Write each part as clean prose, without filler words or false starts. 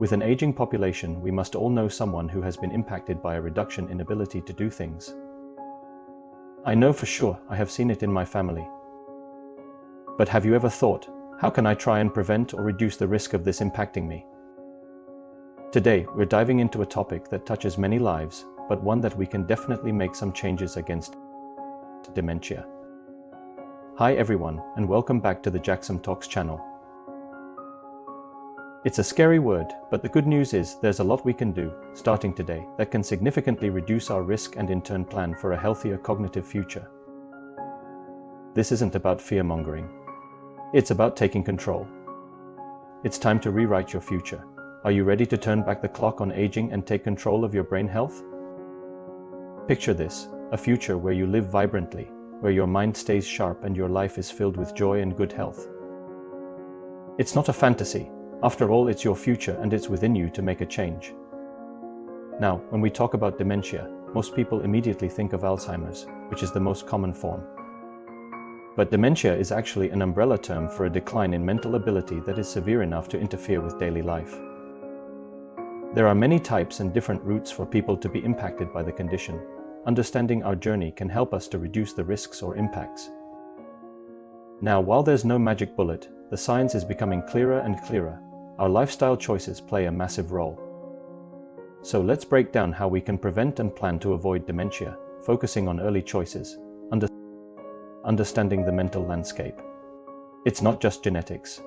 With an aging population, we must all know someone who has been impacted by a reduction in ability to do things. I know for sure, I have seen it in my family. But have you ever thought, how can I try and prevent or reduce the risk of this impacting me? Today, we're diving into a topic that touches many lives, but one that we can definitely make some changes against: dementia. Hi everyone, and welcome back to the Jaxom Talks channel. It's a scary word, but the good news is there's a lot we can do, starting today, that can significantly reduce our risk and in turn plan for a healthier cognitive future. This isn't about fear-mongering. It's about taking control. It's time to rewrite your future. Are you ready to turn back the clock on aging and take control of your brain health? Picture this, a future where you live vibrantly, where your mind stays sharp and your life is filled with joy and good health. It's not a fantasy. After all, it's your future and it's within you to make a change. Now, when we talk about dementia, most people immediately think of Alzheimer's, which is the most common form. But dementia is actually an umbrella term for a decline in mental ability that is severe enough to interfere with daily life. There are many types and different routes for people to be impacted by the condition. Understanding our journey can help us to reduce the risks or impacts. Now, while there's no magic bullet, the science is becoming clearer and clearer. Our lifestyle choices play a massive role. So let's break down how we can prevent and plan to avoid dementia, focusing on early choices, understanding the mental landscape. It's not just genetics.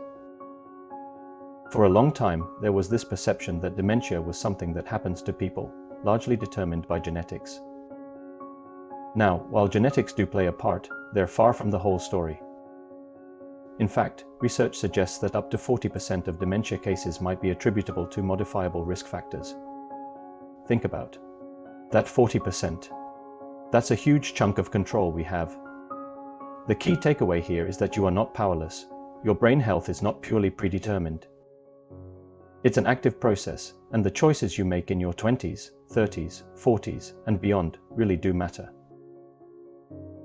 For a long time, there was this perception that dementia was something that happens to people, largely determined by genetics. Now, while genetics do play a part, they're far from the whole story. In fact, research suggests that up to 40% of dementia cases might be attributable to modifiable risk factors. Think about that 40%. That's a huge chunk of control we have. The key takeaway here is that you are not powerless. Your brain health is not purely predetermined. It's an active process, and the choices you make in your 20s, 30s, 40s, and beyond really do matter.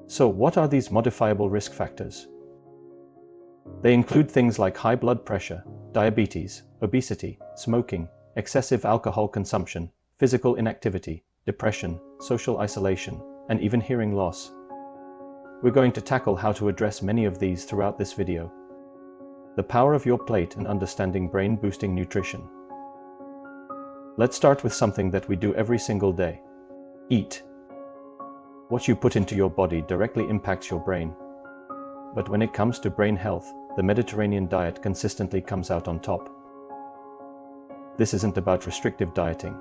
So what are these modifiable risk factors? They include things like high blood pressure, diabetes, obesity, smoking, excessive alcohol consumption, physical inactivity, depression, social isolation, and even hearing loss. We're going to tackle how to address many of these throughout this video. The power of your plate and understanding brain-boosting nutrition. Let's start with something that we do every single day. Eat. What you put into your body directly impacts your brain. But when it comes to brain health, the Mediterranean diet consistently comes out on top. This isn't about restrictive dieting.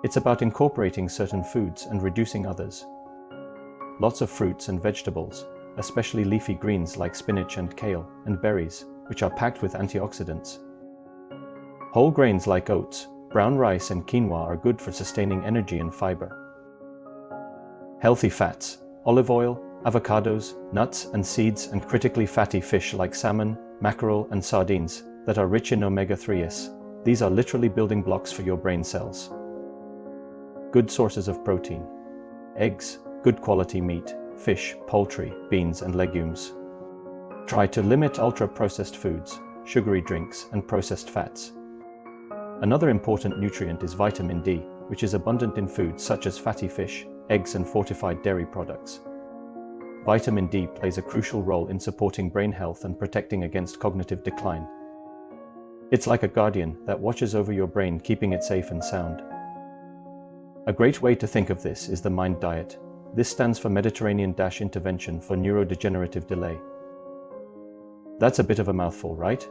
It's about incorporating certain foods and reducing others. Lots of fruits and vegetables, especially leafy greens like spinach and kale, and berries, which are packed with antioxidants. Whole grains like oats, brown rice and quinoa are good for sustaining energy and fiber. Healthy fats, olive oil, avocados, nuts and seeds, and critically fatty fish like salmon, mackerel, and sardines that are rich in omega-3s. These are literally building blocks for your brain cells. Good sources of protein. Eggs, good quality meat, fish, poultry, beans, and legumes. Try to limit ultra-processed foods, sugary drinks, and processed fats. Another important nutrient is vitamin D, which is abundant in foods such as fatty fish, eggs, and fortified dairy products. Vitamin D plays a crucial role in supporting brain health and protecting against cognitive decline. It's like a guardian that watches over your brain, keeping it safe and sound. A great way to think of this is the MIND diet. This stands for Mediterranean-Intervention for Neurodegenerative Delay. That's a bit of a mouthful, right?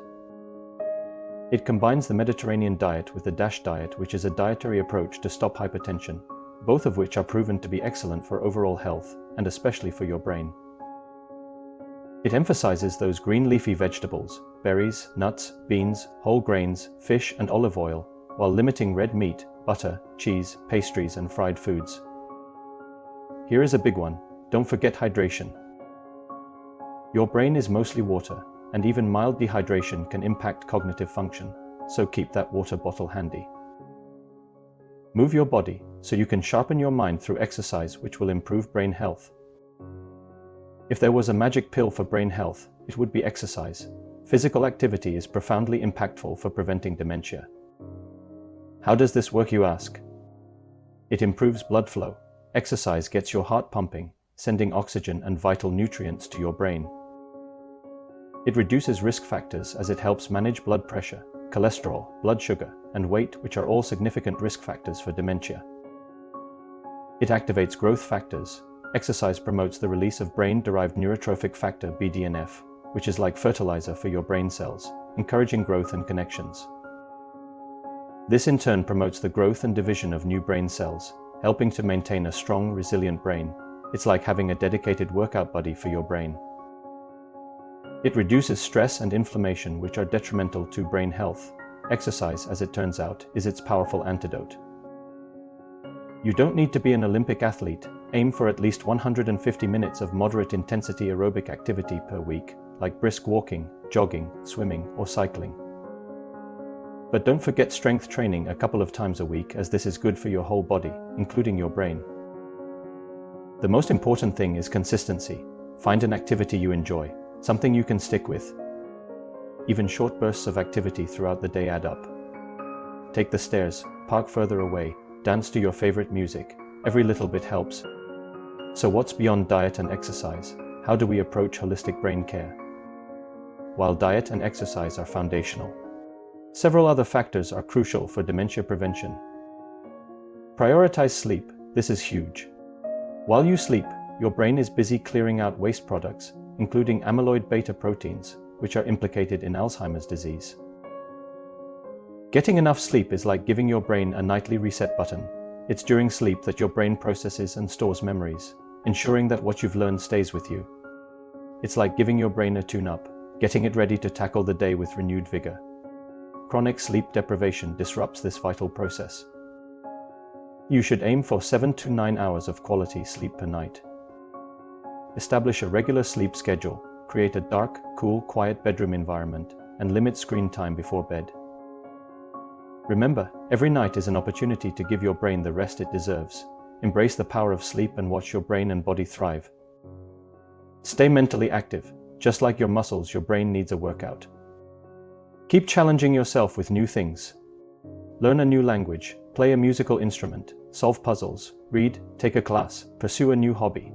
It combines the Mediterranean diet with the DASH diet, which is a dietary approach to stop hypertension, both of which are proven to be excellent for overall health, and especially for your brain. It emphasizes those green leafy vegetables, berries, nuts, beans, whole grains, fish, and olive oil, while limiting red meat, butter, cheese, pastries, and fried foods. Here is a big one: don't forget hydration. Your brain is mostly water, and even mild dehydration can impact cognitive function, so keep that water bottle handy. Move your body so you can sharpen your mind through exercise, which will improve brain health. If there was a magic pill for brain health, it would be exercise. Physical activity is profoundly impactful for preventing dementia. How does this work, you ask? It improves blood flow. Exercise gets your heart pumping, sending oxygen and vital nutrients to your brain. It reduces risk factors as it helps manage blood pressure, cholesterol, blood sugar, and weight, which are all significant risk factors for dementia. It activates growth factors. Exercise promotes the release of brain-derived neurotrophic factor BDNF, which is like fertilizer for your brain cells, encouraging growth and connections. This in turn promotes the growth and division of new brain cells, helping to maintain a strong, resilient brain. It's like having a dedicated workout buddy for your brain. It reduces stress and inflammation, which are detrimental to brain health. Exercise, as it turns out, is its powerful antidote. You don't need to be an Olympic athlete. Aim for at least 150 minutes of moderate intensity aerobic activity per week, like brisk walking, jogging, swimming, or cycling. But don't forget strength training a couple of times a week, as this is good for your whole body, including your brain. The most important thing is consistency. Find an activity you enjoy, something you can stick with. Even short bursts of activity throughout the day add up. Take the stairs, park further away, dance to your favorite music. Every little bit helps. So what's beyond diet and exercise? How do we approach holistic brain care? While diet and exercise are foundational, several other factors are crucial for dementia prevention. Prioritize sleep. This is huge. While you sleep, your brain is busy clearing out waste products, including amyloid beta proteins, which are implicated in Alzheimer's disease. Getting enough sleep is like giving your brain a nightly reset button. It's during sleep that your brain processes and stores memories, ensuring that what you've learned stays with you. It's like giving your brain a tune-up, getting it ready to tackle the day with renewed vigor. Chronic sleep deprivation disrupts this vital process. You should aim for 7 to 9 hours of quality sleep per night. Establish a regular sleep schedule, create a dark, cool, quiet bedroom environment, and limit screen time before bed. Remember, every night is an opportunity to give your brain the rest it deserves. Embrace the power of sleep and watch your brain and body thrive. Stay mentally active. Just like your muscles, your brain needs a workout. Keep challenging yourself with new things. Learn a new language, play a musical instrument, solve puzzles, read, take a class, pursue a new hobby.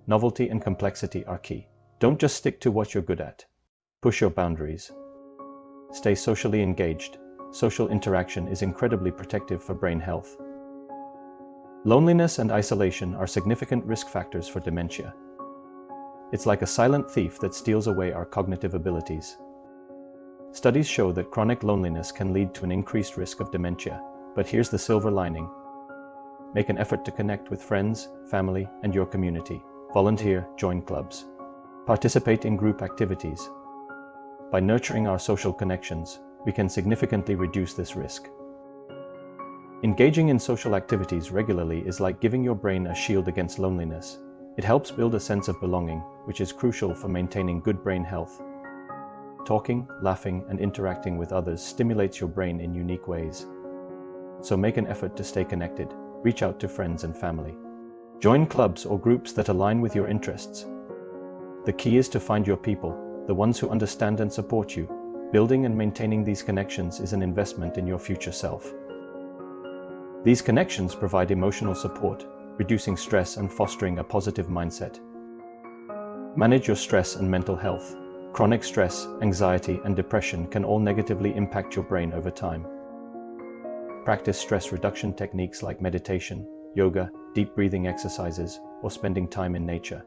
Novelty and complexity are key. Don't just stick to what you're good at. Push your boundaries. Stay socially engaged. Social interaction is incredibly protective for brain health. Loneliness and isolation are significant risk factors for dementia. It's like a silent thief that steals away our cognitive abilities. Studies show that chronic loneliness can lead to an increased risk of dementia, but here's the silver lining. Make an effort to connect with friends, family, and your community. Volunteer, join clubs. Participate in group activities. By nurturing our social connections, we can significantly reduce this risk. Engaging in social activities regularly is like giving your brain a shield against loneliness. It helps build a sense of belonging, which is crucial for maintaining good brain health. Talking, laughing, and interacting with others stimulates your brain in unique ways. So make an effort to stay connected. Reach out to friends and family. Join clubs or groups that align with your interests. The key is to find your people, the ones who understand and support you. Building and maintaining these connections is an investment in your future self. These connections provide emotional support, reducing stress and fostering a positive mindset. Manage your stress and mental health. Chronic stress, anxiety, and depression can all negatively impact your brain over time. Practice stress reduction techniques like meditation, yoga, deep breathing exercises, or spending time in nature.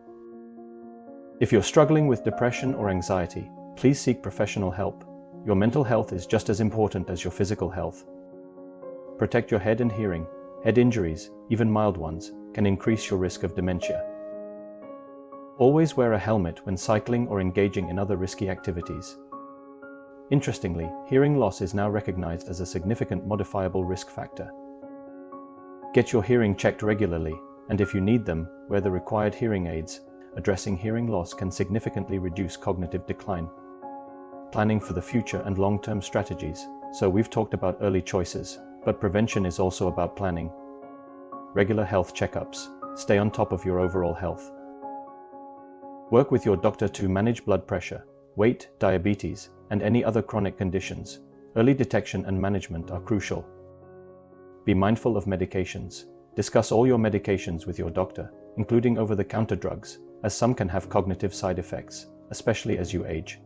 If you're struggling with depression or anxiety, please seek professional help. Your mental health is just as important as your physical health. Protect your head and hearing. Head injuries, even mild ones, can increase your risk of dementia. Always wear a helmet when cycling or engaging in other risky activities. Interestingly, hearing loss is now recognized as a significant modifiable risk factor. Get your hearing checked regularly, and if you need them, wear the required hearing aids. Addressing hearing loss can significantly reduce cognitive decline. Planning for the future and long-term strategies. So we've talked about early choices, but prevention is also about planning. Regular health checkups. Stay on top of your overall health. Work with your doctor to manage blood pressure, weight, diabetes, and any other chronic conditions. Early detection and management are crucial. Be mindful of medications. Discuss all your medications with your doctor, including over-the-counter drugs, as some can have cognitive side effects, especially as you age.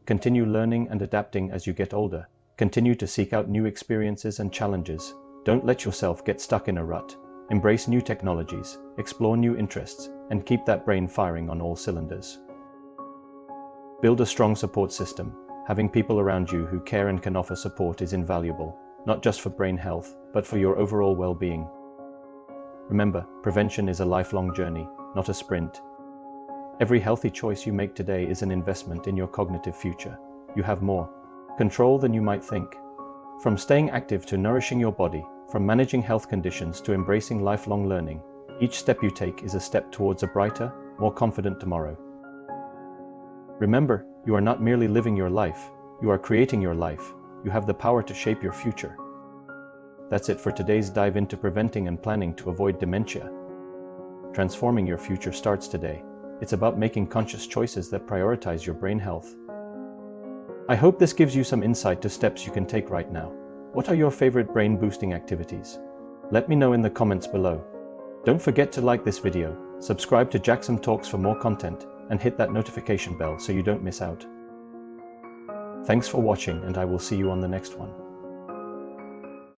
Continue learning and adapting as you get older. Continue to seek out new experiences and challenges. Don't let yourself get stuck in a rut. Embrace new technologies, explore new interests, and keep that brain firing on all cylinders. Build a strong support system. Having people around you who care and can offer support is invaluable, not just for brain health, but for your overall well-being. Remember, prevention is a lifelong journey, not a sprint. Every healthy choice you make today is an investment in your cognitive future. You have more control than you might think. From staying active to nourishing your body, from managing health conditions to embracing lifelong learning, each step you take is a step towards a brighter, more confident tomorrow. Remember, you are not merely living your life, you are creating your life. You have the power to shape your future. That's it for today's dive into preventing and planning to avoid dementia. Transforming your future starts today. It's about making conscious choices that prioritize your brain health. I hope this gives you some insight to steps you can take right now. What are your favorite brain-boosting activities? Let me know in the comments below. Don't forget to like this video, subscribe to Jaxom Talks for more content, and hit that notification bell so you don't miss out. Thanks for watching, and I will see you on the next one.